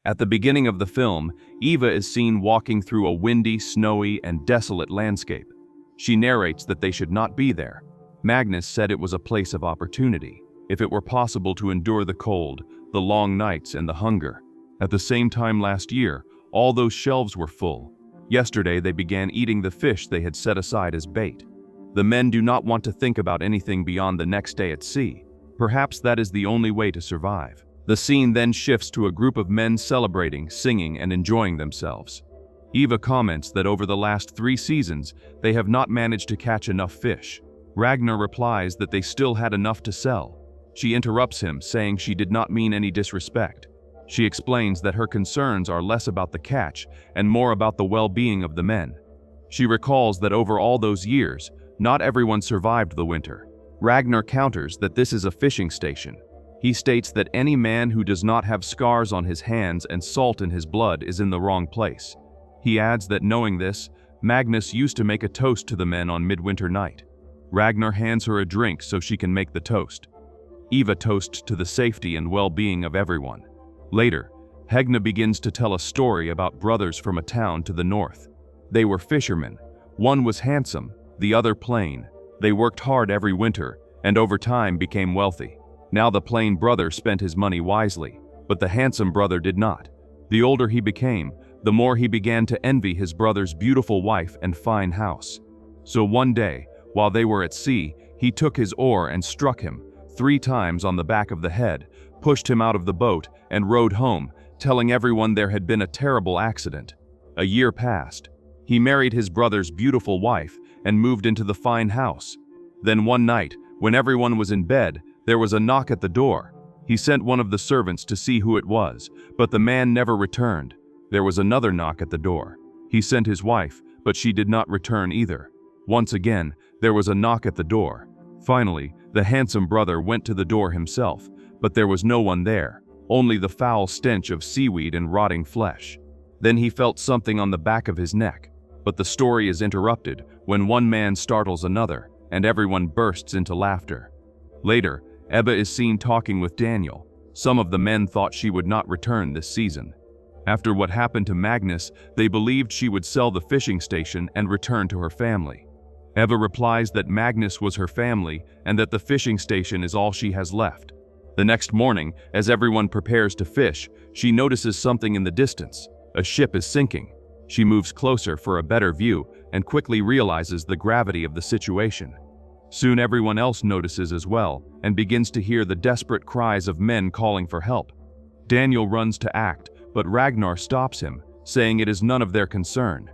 At the beginning of the film, Eva is seen walking through a windy, snowy, and desolate landscape. She narrates that they should not be there. Magnus said it was a place of opportunity, if it were possible to endure the cold, the long nights, and the hunger. At the same time last year, all those shelves were full. Yesterday they began eating the fish they had set aside as bait. The men do not want to think about anything beyond the next day at sea. Perhaps that is the only way to survive. The scene then shifts to a group of men celebrating, singing, and enjoying themselves. Eva comments that over the last 3 seasons, they have not managed to catch enough fish. Ragnar replies that they still had enough to sell. She interrupts him, saying she did not mean any disrespect. She explains that her concerns are less about the catch and more about the well-being of the men. She recalls that over all those years, not everyone survived the winter. Ragnar counters that this is a fishing station. He states that any man who does not have scars on his hands and salt in his blood is in the wrong place. He adds that knowing this, Magnus used to make a toast to the men on midwinter night. Ragnar hands her a drink so she can make the toast. Eva toasts to the safety and well-being of everyone. Later, Hegna begins to tell a story about brothers from a town to the north. They were fishermen. One was handsome, the other plain. They worked hard every winter, and over time became wealthy. Now the plain brother spent his money wisely, but the handsome brother did not. The older he became, the more he began to envy his brother's beautiful wife and fine house. So one day, while they were at sea, he took his oar and struck him 3 times on the back of the head, pushed him out of the boat, and rowed home, telling everyone there had been a terrible accident. A year passed. He married his brother's beautiful wife and moved into the fine house. Then one night, when everyone was in bed, there was a knock at the door. He sent one of the servants to see who it was, but the man never returned. There was another knock at the door. He sent his wife, but she did not return either. Once again, there was a knock at the door. Finally, the handsome brother went to the door himself, but there was no one there, only the foul stench of seaweed and rotting flesh. Then he felt something on the back of his neck, but the story is interrupted when one man startles another, and everyone bursts into laughter. Later, Ebba is seen talking with Daniel. Some of the men thought she would not return this season. After what happened to Magnus, they believed she would sell the fishing station and return to her family. Eva replies that Magnus was her family and that the fishing station is all she has left. The next morning, as everyone prepares to fish, she notices something in the distance. A ship is sinking. She moves closer for a better view and quickly realizes the gravity of the situation. Soon everyone else notices as well and begins to hear the desperate cries of men calling for help. Daniel runs to act, but Ragnar stops him, saying it is none of their concern.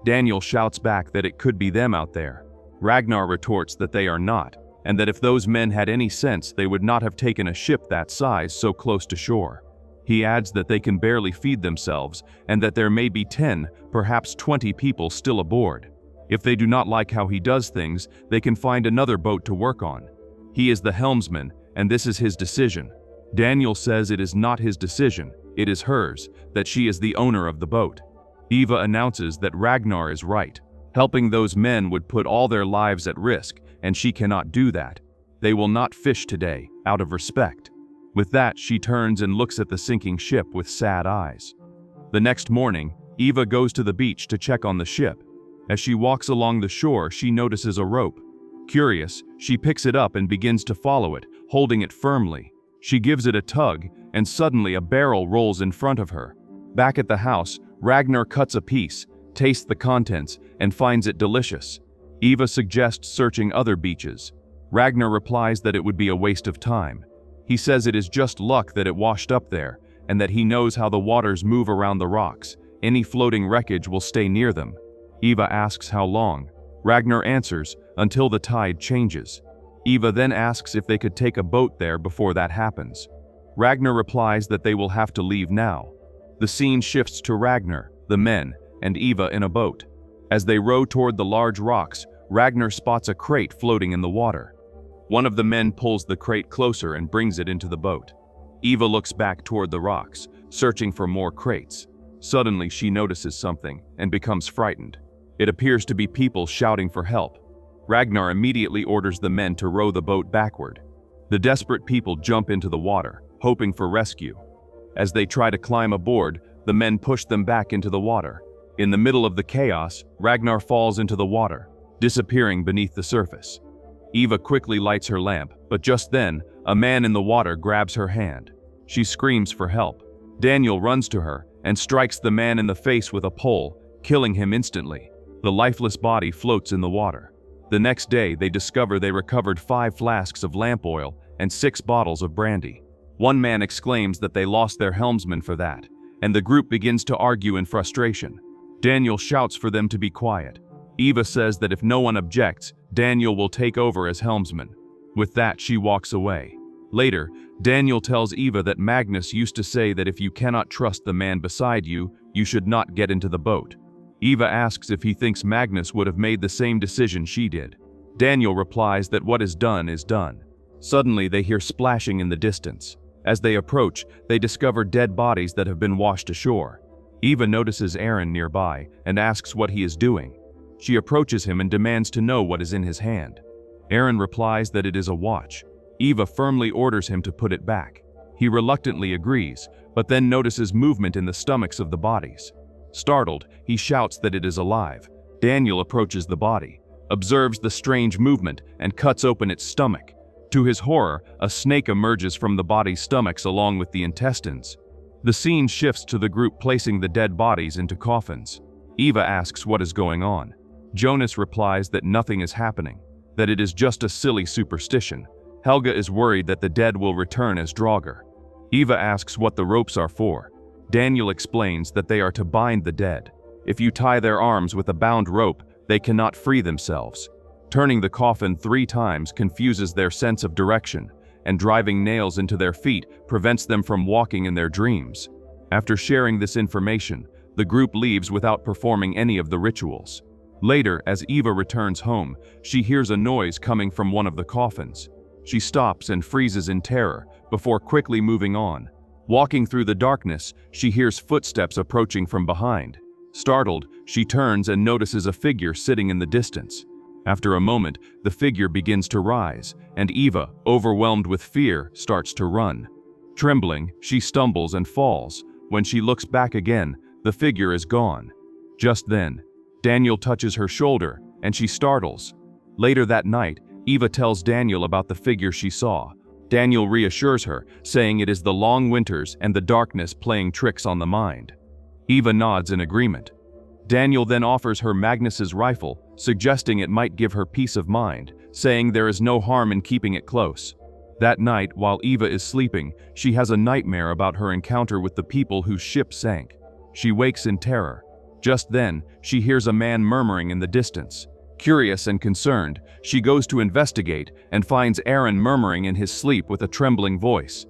Daniel shouts back that it could be them out there. Ragnar retorts that they are not, and that if those men had any sense, they would not have taken a ship that size so close to shore. He adds that they can barely feed themselves and that there may be 10, perhaps 20 people still aboard. If they do not like how he does things, they can find another boat to work on. He is the helmsman, and this is his decision. Daniel says it is not his decision, it is hers, that she is the owner of the boat. Eva announces that Ragnar is right. Helping those men would put all their lives at risk, and she cannot do that. They will not fish today, out of respect. With that, she turns and looks at the sinking ship with sad eyes. The next morning, Eva goes to the beach to check on the ship. As she walks along the shore, she notices a rope. Curious, she picks it up and begins to follow it, holding it firmly. She gives it a tug, and suddenly a barrel rolls in front of her. Back at the house, Ragnar cuts a piece, tastes the contents, and finds it delicious. Eva suggests searching other beaches. Ragnar replies that it would be a waste of time. He says it is just luck that it washed up there, and that he knows how the waters move around the rocks. Any floating wreckage will stay near them. Eva asks how long. Ragnar answers, until the tide changes. Eva then asks if they could take a boat there before that happens. Ragnar replies that they will have to leave now. The scene shifts to Ragnar, the men, and Eva in a boat. As they row toward the large rocks, Ragnar spots a crate floating in the water. One of the men pulls the crate closer and brings it into the boat. Eva looks back toward the rocks, searching for more crates. Suddenly she notices something and becomes frightened. It appears to be people shouting for help. Ragnar immediately orders the men to row the boat backward. The desperate people jump into the water, hoping for rescue. As they try to climb aboard, the men push them back into the water. In the middle of the chaos, Ragnar falls into the water, disappearing beneath the surface. Eva quickly lights her lamp, but just then, a man in the water grabs her hand. She screams for help. Daniel runs to her and strikes the man in the face with a pole, killing him instantly. The lifeless body floats in the water. The next day, they discover they recovered 5 flasks of lamp oil and 6 bottles of brandy. One man exclaims that they lost their helmsman for that, and the group begins to argue in frustration. Daniel shouts for them to be quiet. Eva says that if no one objects, Daniel will take over as helmsman. With that, she walks away. Later, Daniel tells Eva that Magnus used to say that if you cannot trust the man beside you, you should not get into the boat. Eva asks if he thinks Magnus would have made the same decision she did. Daniel replies that what is done is done. Suddenly, they hear splashing in the distance. As they approach, they discover dead bodies that have been washed ashore. Eva notices Aaron nearby and asks what he is doing. She approaches him and demands to know what is in his hand. Aaron replies that it is a watch. Eva firmly orders him to put it back. He reluctantly agrees, but then notices movement in the stomachs of the bodies. Startled, he shouts that it is alive. Daniel approaches the body, observes the strange movement, and cuts open its stomach. To his horror, a snake emerges from the body's stomachs along with the intestines. The scene shifts to the group placing the dead bodies into coffins. Eva asks what is going on. Jonas replies that nothing is happening, that it is just a silly superstition. Helga is worried that the dead will return as Draugr. Eva asks what the ropes are for. Daniel explains that they are to bind the dead. If you tie their arms with a bound rope, they cannot free themselves. Turning the coffin 3 times confuses their sense of direction, and driving nails into their feet prevents them from walking in their dreams. After sharing this information, the group leaves without performing any of the rituals. Later, as Eva returns home, she hears a noise coming from one of the coffins. She stops and freezes in terror before quickly moving on. Walking through the darkness, she hears footsteps approaching from behind. Startled, she turns and notices a figure sitting in the distance. After a moment, the figure begins to rise, and Eva, overwhelmed with fear, starts to run. Trembling, she stumbles and falls. When she looks back again, the figure is gone. Just then, Daniel touches her shoulder, and she startles. Later that night, Eva tells Daniel about the figure she saw. Daniel reassures her, saying it is the long winters and the darkness playing tricks on the mind. Eva nods in agreement. Daniel then offers her Magnus's rifle, suggesting it might give her peace of mind, saying there is no harm in keeping it close. That night, while Eva is sleeping, she has a nightmare about her encounter with the people whose ship sank. She wakes in terror. Just then, she hears a man murmuring in the distance. Curious and concerned, she goes to investigate and finds Aaron murmuring in his sleep with a trembling voice.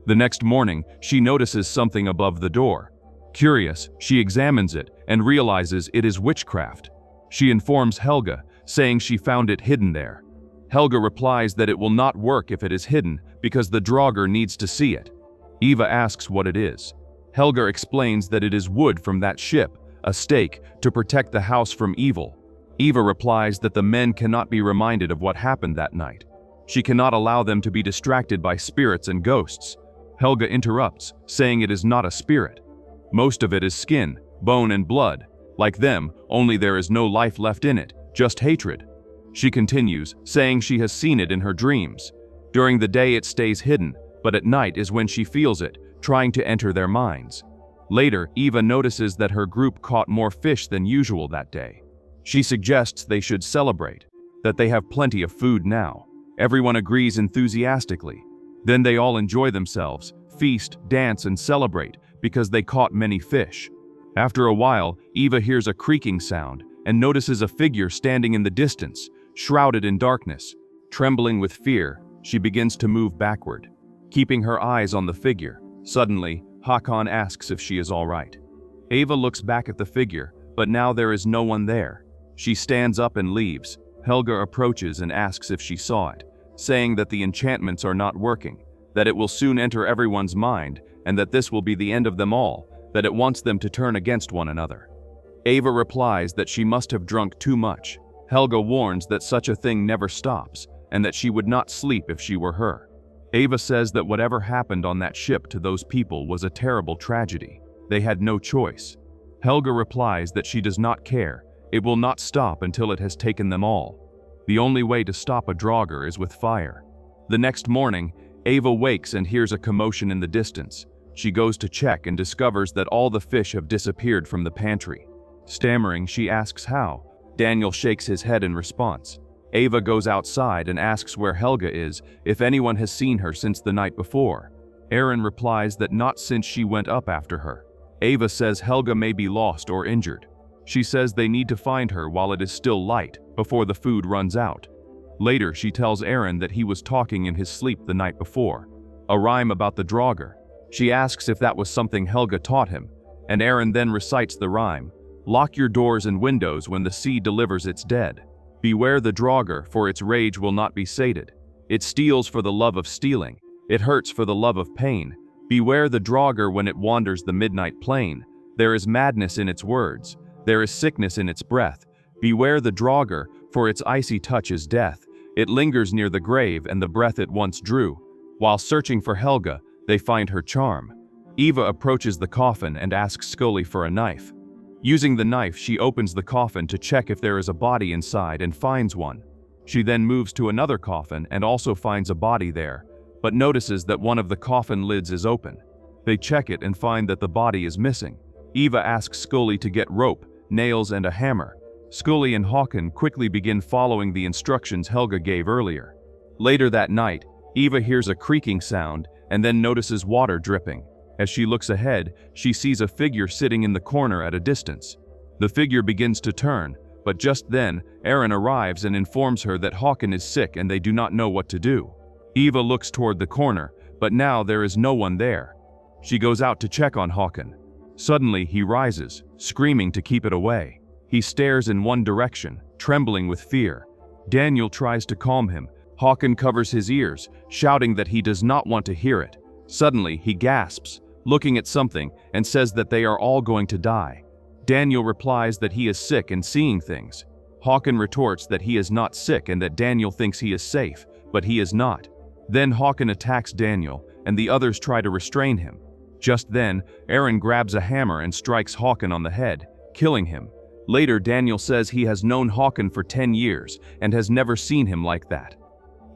The next morning, she notices something above the door. Curious, she examines it and realizes it is witchcraft. She informs Helga, saying she found it hidden there. Helga replies that it will not work if it is hidden because the Draugr needs to see it. Eva asks what it is. Helga explains that it is wood from that ship, a stake, to protect the house from evil. Eva replies that the men cannot be reminded of what happened that night. She cannot allow them to be distracted by spirits and ghosts. Helga interrupts, saying it is not a spirit. Most of it is skin, bone, and blood. Like them, only there is no life left in it, just hatred. She continues, saying she has seen it in her dreams. During the day it stays hidden, but at night is when she feels it, trying to enter their minds. Later, Eva notices that her group caught more fish than usual that day. She suggests they should celebrate, that they have plenty of food now. Everyone agrees enthusiastically. Then they all enjoy themselves, feast, dance, and celebrate, because they caught many fish. After a while, Eva hears a creaking sound and notices a figure standing in the distance, shrouded in darkness. Trembling with fear, she begins to move backward, keeping her eyes on the figure. Suddenly, Håkon asks if she is all right. Eva looks back at the figure, but now there is no one there. She stands up and leaves. Helga approaches and asks if she saw it, saying that the enchantments are not working, that it will soon enter everyone's mind, and that this will be the end of them all, that it wants them to turn against one another. Eva replies that she must have drunk too much. Helga warns that such a thing never stops, and that she would not sleep if she were her. Ava says that whatever happened on that ship to those people was a terrible tragedy. They had no choice. Helga replies that she does not care. It will not stop until it has taken them all. The only way to stop a Draugr is with fire. The next morning, Ava wakes and hears a commotion in the distance. She goes to check and discovers that all the fish have disappeared from the pantry. Stammering, she asks how. Daniel shakes his head in response. Ava goes outside and asks where Helga is, if anyone has seen her since the night before. Aaron replies that not since she went up after her. Ava says Helga may be lost or injured. She says they need to find her while it is still light, before the food runs out. Later, she tells Aaron that he was talking in his sleep the night before, a rhyme about the Draugr. She asks if that was something Helga taught him, and Aaron then recites the rhyme. Lock your doors and windows when the sea delivers its dead. Beware the Draugr, for its rage will not be sated. It steals for the love of stealing. It hurts for the love of pain. Beware the Draugr when it wanders the midnight plain. There is madness in its words. There is sickness in its breath. Beware the Draugr, for its icy touch is death. It lingers near the grave and the breath it once drew. While searching for Helga, they find her charm. Eva approaches the coffin and asks Scully for a knife. Using the knife, she opens the coffin to check if there is a body inside and finds one. She then moves to another coffin and also finds a body there, but notices that one of the coffin lids is open. They check it and find that the body is missing. Eva asks Scully to get rope, nails, and a hammer. Scully and Håkon quickly begin following the instructions Helga gave earlier. Later that night, Eva hears a creaking sound and then notices water dripping. As she looks ahead, she sees a figure sitting in the corner at a distance. The figure begins to turn, but just then, Aaron arrives and informs her that Håkon is sick and they do not know what to do. Eva looks toward the corner, but now there is no one there. She goes out to check on Håkon. Suddenly, he rises, screaming to keep it away. He stares in one direction, trembling with fear. Daniel tries to calm him. Håkon covers his ears, shouting that he does not want to hear it. Suddenly, he gasps, looking at something, and says that they are all going to die. Daniel replies that he is sick and seeing things. Håkon retorts that he is not sick and that Daniel thinks he is safe, but he is not. Then Håkon attacks Daniel, and the others try to restrain him. Just then, Aaron grabs a hammer and strikes Håkon on the head, killing him. Later, Daniel says he has known Håkon for 10 years and has never seen him like that.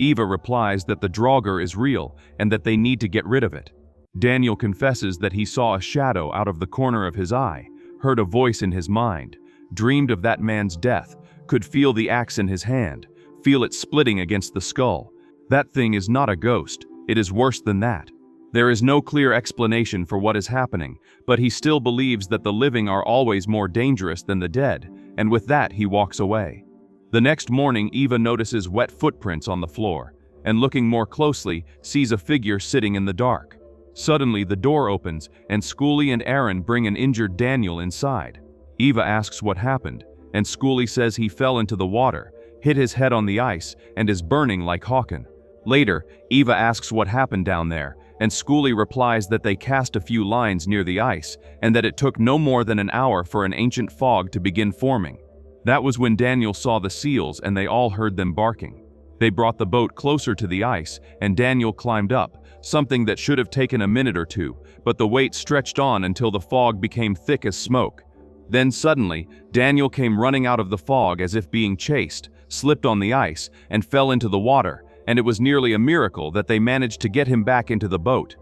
Eva replies that the Draugr is real and that they need to get rid of it. Daniel confesses that he saw a shadow out of the corner of his eye, heard a voice in his mind, dreamed of that man's death, could feel the axe in his hand, feel it splitting against the skull. That thing is not a ghost, it is worse than that. There is no clear explanation for what is happening, but he still believes that the living are always more dangerous than the dead, and with that he walks away. The next morning, Eva notices wet footprints on the floor, and looking more closely, sees a figure sitting in the dark. Suddenly, the door opens, and Scully and Aaron bring an injured Daniel inside. Eva asks what happened, and Scully says he fell into the water, hit his head on the ice, and is burning like Håkon. Later, Eva asks what happened down there, and Scully replies that they cast a few lines near the ice, and that it took no more than an hour for an ancient fog to begin forming. That was when Daniel saw the seals and they all heard them barking. They brought the boat closer to the ice, and Daniel climbed up, something that should have taken a minute or two, but the weight stretched on until the fog became thick as smoke. Then suddenly, Daniel came running out of the fog as if being chased, slipped on the ice, and fell into the water, and it was nearly a miracle that they managed to get him back into the boat.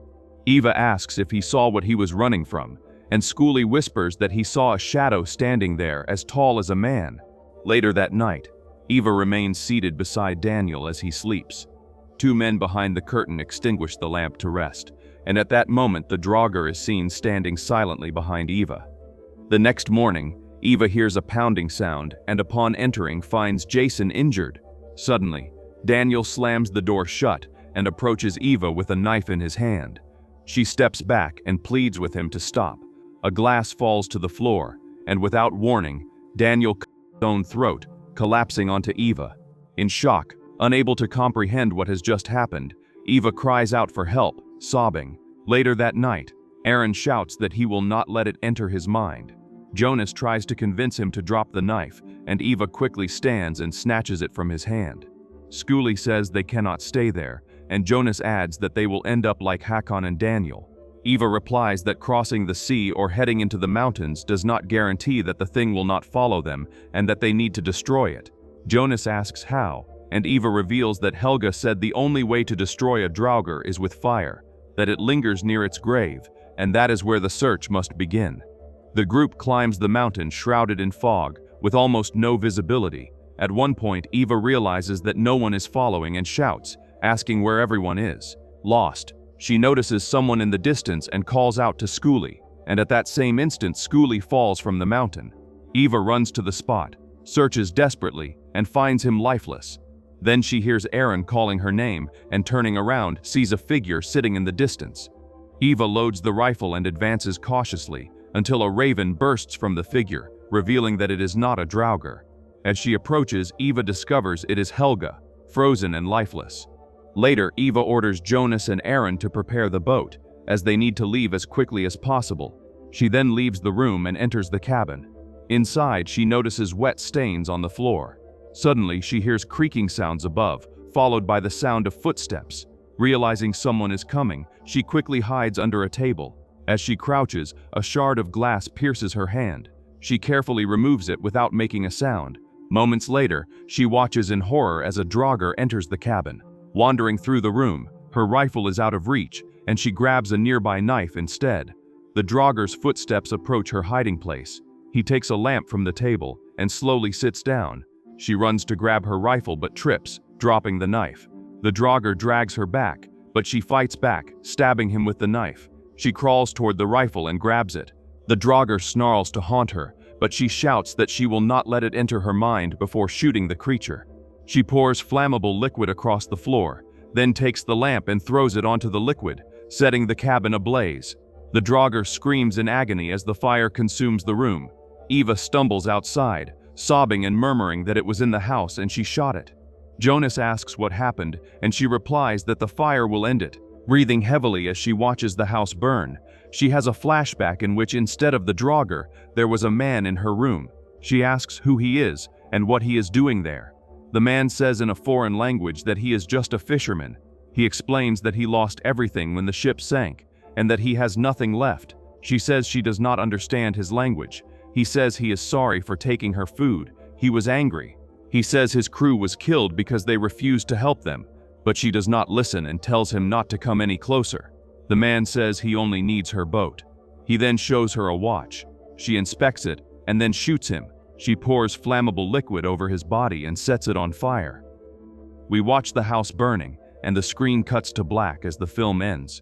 Eva asks if he saw what he was running from, and Scully whispers that he saw a shadow standing there as tall as a man. Later that night, Eva remains seated beside Daniel as he sleeps. Two men behind the curtain extinguish the lamp to rest, and at that moment the Draugr is seen standing silently behind Eva. The next morning, Eva hears a pounding sound and upon entering finds Jason injured. Suddenly, Daniel slams the door shut and approaches Eva with a knife in his hand. She steps back and pleads with him to stop. A glass falls to the floor, and without warning, Daniel cuts his own throat, collapsing onto Eva. In shock, unable to comprehend what has just happened, Eva cries out for help, sobbing. Later that night, Aaron shouts that he will not let it enter his mind. Jonas tries to convince him to drop the knife, and Eva quickly stands and snatches it from his hand. Scully says they cannot stay there, and Jonas adds that they will end up like Hakon and Daniel. Eva replies that crossing the sea or heading into the mountains does not guarantee that the thing will not follow them and that they need to destroy it. Jonas asks how, and Eva reveals that Helga said the only way to destroy a draugr is with fire, that it lingers near its grave, and that is where the search must begin. The group climbs the mountain shrouded in fog, with almost no visibility. At one point, Eva realizes that no one is following and shouts, asking where everyone is. Lost, she notices someone in the distance and calls out to Skuli, and at that same instant Skuli falls from the mountain. Eva runs to the spot, searches desperately, and finds him lifeless. Then she hears Aaron calling her name and turning around sees a figure sitting in the distance. Eva loads the rifle and advances cautiously until a raven bursts from the figure, revealing that it is not a draugr. As she approaches, Eva discovers it is Helga, frozen and lifeless. Later, Eva orders Jonas and Aaron to prepare the boat, as they need to leave as quickly as possible. She then leaves the room and enters the cabin. Inside, she notices wet stains on the floor. Suddenly, she hears creaking sounds above, followed by the sound of footsteps. Realizing someone is coming, she quickly hides under a table. As she crouches, a shard of glass pierces her hand. She carefully removes it without making a sound. Moments later, she watches in horror as a draugr enters the cabin. Wandering through the room, her rifle is out of reach, and she grabs a nearby knife instead. The draugr's footsteps approach her hiding place. He takes a lamp from the table and slowly sits down. She runs to grab her rifle but trips, dropping the knife. The draugr drags her back, but she fights back, stabbing him with the knife. She crawls toward the rifle and grabs it. The draugr snarls to haunt her, but she shouts that she will not let it enter her mind before shooting the creature. She pours flammable liquid across the floor, then takes the lamp and throws it onto the liquid, setting the cabin ablaze. The draugr screams in agony as the fire consumes the room. Eva stumbles outside, sobbing and murmuring that it was in the house and she shot it. Jonas asks what happened, and she replies that the fire will end it. Breathing heavily as she watches the house burn, she has a flashback in which instead of the draugr, there was a man in her room. She asks who he is and what he is doing there. The man says in a foreign language that he is just a fisherman. He explains that he lost everything when the ship sank, and that he has nothing left. She says she does not understand his language. He says he is sorry for taking her food. He was angry. He says his crew was killed because they refused to help them, but she does not listen and tells him not to come any closer. The man says he only needs her boat. He then shows her a watch. She inspects it and then shoots him. She pours flammable liquid over his body and sets it on fire. We watch the house burning, and the screen cuts to black as the film ends.